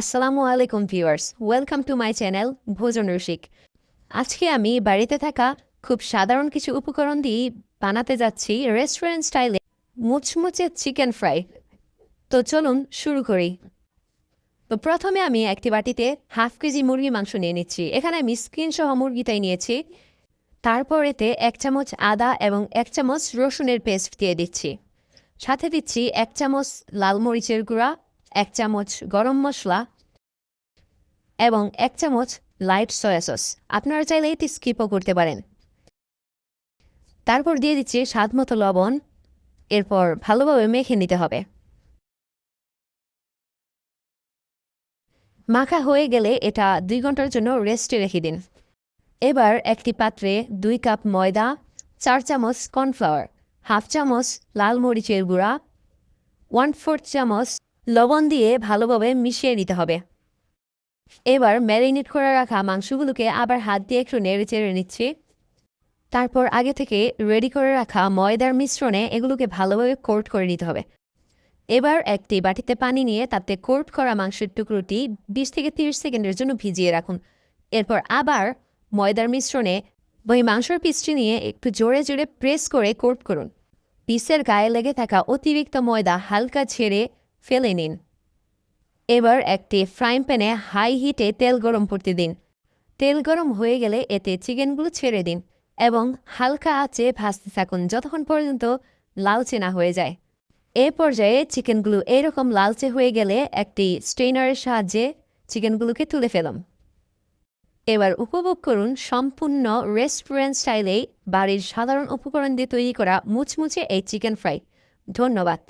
আসসালামু আলাইকুম viewers, welcome to my channel ভোজন রসিক। আজকে আমি বাড়িতে থাকা খুব সাধারণ কিছু উপকরণ দিয়ে বানাতে যাচ্ছি রেস্টুরেন্ট স্টাইলে মুচমুচে চিকেন ফ্রাই। তো চলুন শুরু করি। তো প্রথমে আমি একটি বাটিতে হাফ কেজি মুরগি মাংস নিয়ে নিচ্ছি। এখানে আমি স্কিন সহ মুরগিটাই নিয়েছি। তারপর এতে 1 চামচ আদা এবং 1 চামচ রসুনের পেস্ট দিয়ে দিচ্ছি। সাথে দিচ্ছি 1 চামচ লাল মরিচের গুঁড়া, 1 চামচ গরম মশলা এবং 1 চামচ লাইট সয়া সস। আপনারা চাইলে এটি স্কিপও করতে পারেন। তারপর দিয়ে দিচ্ছি স্বাদ মতো লবণ। এরপর ভালোভাবে মেখে নিতে হবে। মাখা হয়ে গেলে এটা 2 ঘন্টার জন্য রেস্টে রেখে দিন। এবার একটি পাত্রে 2 কাপ ময়দা, 4 চামচ কর্নফ্লাওয়ার, হাফ চামচ লাল মরিচের গুঁড়া, 1/4 চামচ লবণ দিয়ে ভালোভাবে মিশিয়ে নিতে হবে। এবার ম্যারিনেট করে রাখা মাংসগুলোকে আবার হাত দিয়ে একটু নেড়ে চেড়ে নিচ্ছি। তারপর আগে থেকে রেডি করে রাখা ময়দার মিশ্রণে এগুলোকে ভালোভাবে কোট করে নিতে হবে। এবার একটি বাটিতে পানি নিয়ে তাতে কোট করা মাংসের টুকরোটি 20 থেকে 30 সেকেন্ডের জন্য ভিজিয়ে রাখুন। এরপর আবার ময়দার মিশ্রণে ওই মাংসের পিসটি নিয়ে একটু জোরে জোরে প্রেস করে কোট করুন। পিসের গায়ে লেগে থাকা অতিরিক্ত ময়দা হালকা ছেড়ে ফেলে নিন। এবার একটি ফ্রাইং প্যানে হাই হিটে তেল গরম করতে দিন। তেল গরম হয়ে গেলে এতে চিকেনগুলো ছেড়ে দিন এবং হালকা আঁচে ভাজতে থাকুন যতক্ষণ পর্যন্ত লালচে না হয়ে যায়। এ পর্যায়ে চিকেনগুলো এরকম লালচে হয়ে গেলে একটি স্ট্রেনারের সাহায্যে চিকেনগুলোকে তুলে ফেলুন। এবার উপভোগ করুন সম্পূর্ণ রেস্টুরেন্ট স্টাইলেই বাড়ির সাধারণ উপকরণ দিয়ে তৈরি করা মুচমুচে এই চিকেন ফ্রাই। ধন্যবাদ।